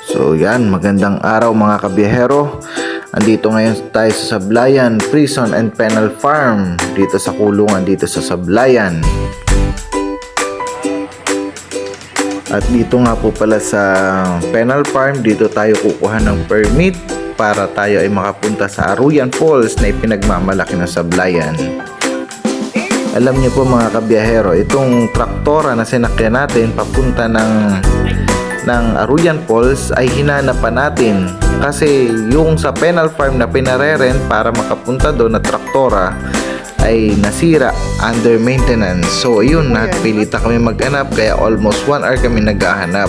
So yan, magandang araw mga kabiyahero. Andito ngayon tayo sa Sablayan Prison and Penal Farm, dito sa kulungan dito sa Sablayan. At dito nga po pala sa Penal Farm, dito tayo kukuha ng permit para tayo ay makapunta sa Aruyan Falls na ipinagmamalaki ng Sablayan. Alam niyo po mga kabiyahero, itong traktora na sinakyan natin papunta ng Aruyan Falls ay hinanap pa natin kasi yung sa Penal Farm na pinarerent para makapunta doon na traktora ay nasira, under maintenance. So ayun, napilitan kami maghanap, kaya almost 1 hour kami naghahanap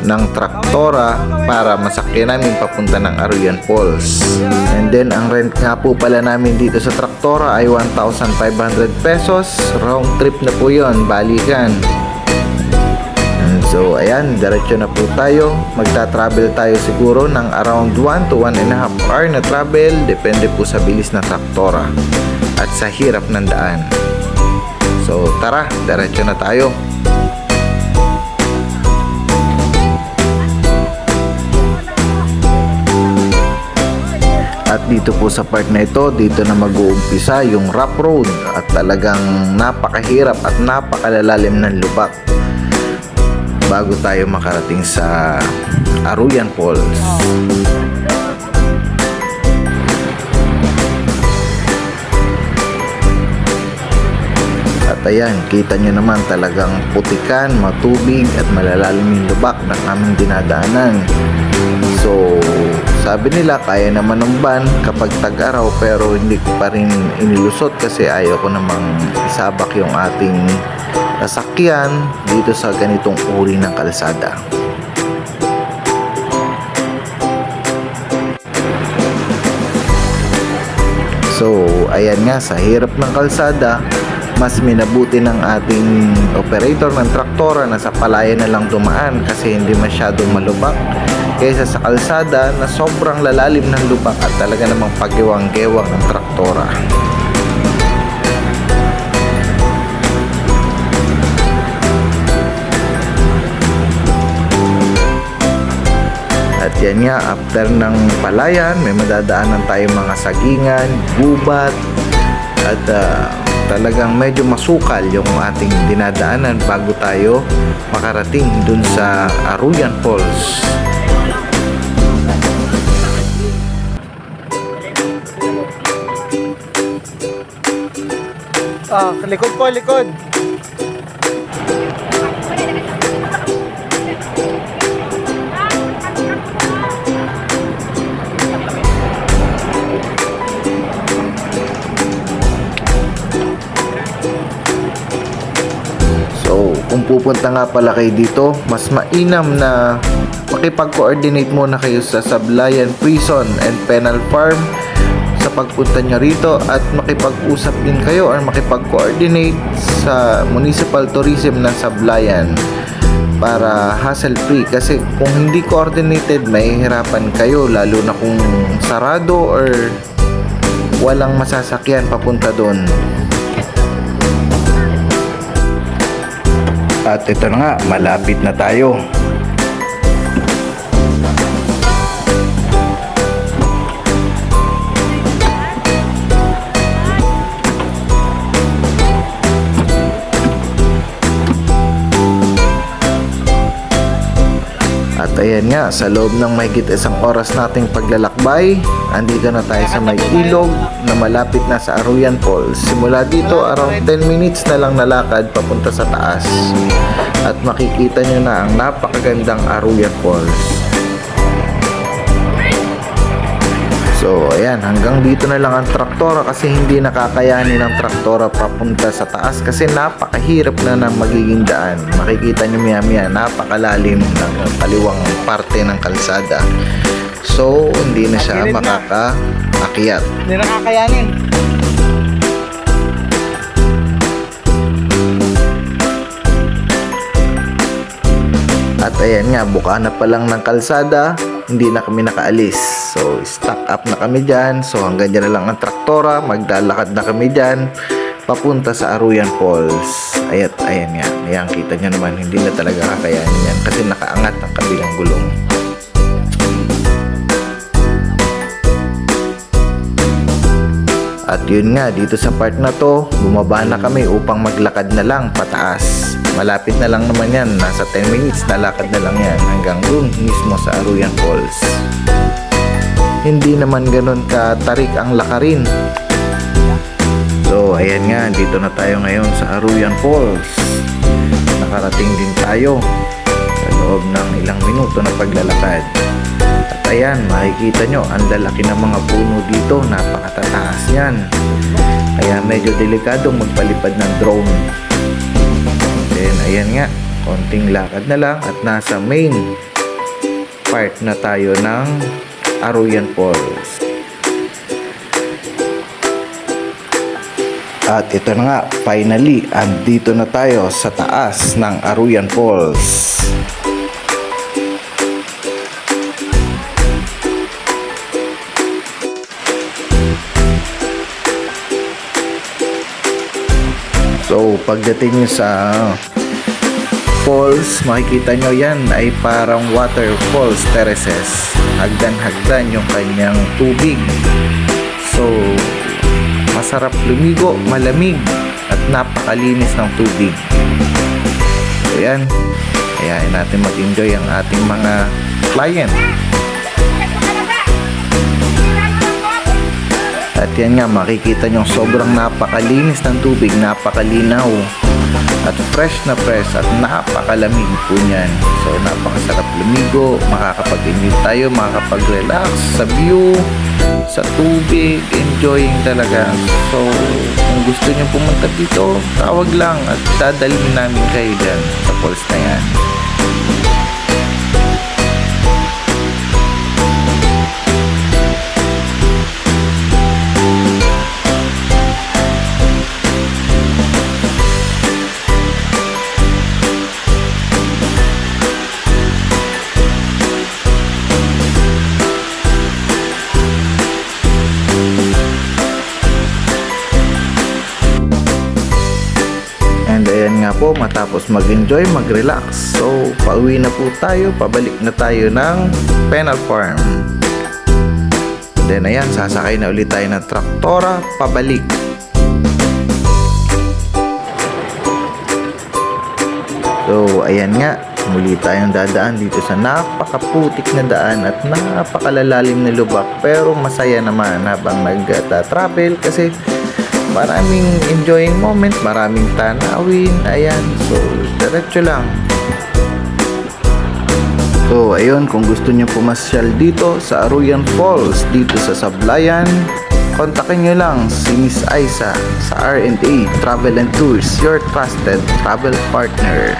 ng traktora para masakyan namin papunta ng Aruyan Falls. And then ang rent nga po pala namin dito sa traktora ay 1,500 pesos. Round trip na po yon, balikan. So ayan, diretso na po tayo. Magta-travel tayo siguro ng around 1 to 1.5 hour na travel, depende po sa bilis ng traktora at sa hirap ng daan. So tara, diretso na tayo. At dito po sa part na ito, dito na mag-uumpisa yung rough road at talagang napakahirap at napakalalalim ng lubak bago tayo makarating sa Aruyan Falls. At ayan, kita nyo naman talagang putikan, matubig at malalalim yung lubak ng aming dinadaanan. So sabi nila kaya naman ng van kapag tag-araw, pero hindi ko pa rin inilusot kasi ayaw ko namang isabak yung ating sasakyan dito sa ganitong uri ng kalsada. So ayan nga, sa hirap ng kalsada, mas minabuti ng ating operator ng traktora na sa palayan na lang dumaan kasi hindi masyadong malubak kaysa sa kalsada na sobrang lalalim ng lubak at talaga namang pagiwang-gewang ng traktora. At yan nga, after ng palayan, may madadaanan tayong mga sagingan, gubat, at talagang medyo masukal yung ating dinadaanan bago tayo makarating dun sa Aruyan Falls. Likod po, likod. So, kung pupunta nga pala kayo dito, mas mainam na makipag-coordinate muna kayo sa Sablayan Prison and Penal Farm sa pagpunta nyo rito at makipag-usap din kayo or makipag-coordinate sa Municipal Tourism ng Sablayan para hassle free, kasi kung hindi coordinated mahihirapan kayo, lalo na kung sarado or walang masasakyan papunta doon. At ito na nga, malapit na tayo. At ayan nga, sa loob ng mahigit 1 oras nating paglalakbay, andito na tayo sa may ilog na malapit na sa Aruyan Falls. Simula dito, around 10 minutes na lang nalakad papunta sa taas. At makikita nyo na ang napakagandang Aruyan Falls. So ayan, hanggang dito na lang ang traktora kasi hindi nakakayanin ng traktora papunta sa taas kasi napakahirap na ng magiging daan. Makikita nyo maya-maya, napakalalim ng kaliwang parte ng kalsada. So hindi na siya makakaakyat. Hindi nakakayanin. At ayan nga, buka na pa lang ng kalsada, hindi na kami nakaalis. So stock up na kami dyan. So hanggang dyan na lang ang traktora, maglalakad na kami dyan papunta sa Aruyan Falls. Ayan nga, ayan, kita nyo naman, hindi na talaga kakayanin yan kasi nakaangat ang kabilang gulong. At yun nga, dito sa part na to, bumaba na kami upang maglakad na lang pataas. Malapit na lang naman yan, nasa 10 minutes na lakad na lang yan hanggang dun mismo sa Aruyan Falls. Hindi naman ganun katarik ang lakarin. So ayan nga, dito na tayo ngayon sa Aruyan Falls. Nakarating din tayo sa loob ng ilang minuto na paglalakad. At ayan, makikita nyo, ang lalaki ng mga puno dito, napakatataas yan. Kaya medyo delikadong magpalipad ng drone. Then ayan nga, konting lakad na lang at nasa main part na tayo ng Aruyan Falls. At ito na nga, finally, andito na tayo sa taas ng Aruyan Falls. So, pagdating nyo sa falls, makikita nyo yan ay parang waterfalls terraces. Hagdan-hagdan yung kanyang tubig. So, masarap lumigo, malamig, at napakalinis ng tubig. So, yan. Kaya natin mag-enjoy ang ating mga client. At yan nga, makikita nyo sobrang napakalinis ng tubig, napakalinaw at fresh at napakalamig po niyan. So napakasarap lumigo, makakapag-enjoy tayo, makakapag-relax sa view, sa tubig, enjoying talaga. So kung gusto nyo pumunta dito, tawag lang at dadalhin namin kayo dyan sa falls na yan. And ayan nga po, matapos mag-enjoy, mag-relax. So, pauwi na po tayo, pabalik na tayo ng Penal Farm. Then ayan, sasakay na ulit tayo ng traktora, pabalik. So, ayan nga, muli tayong dadaan dito sa napakaputik na daan at napakalalalim na lubak. Pero masaya naman habang nag-travel kasi maraming enjoying moment, maraming tanawin. Ayan, so diretso lang. So ayun, kung gusto nyo pumasyal dito sa Aruyan Falls, dito sa Sablayan, kontakin nyo lang si Miss Aiza sa R&A Travel and Tours, your trusted travel partner.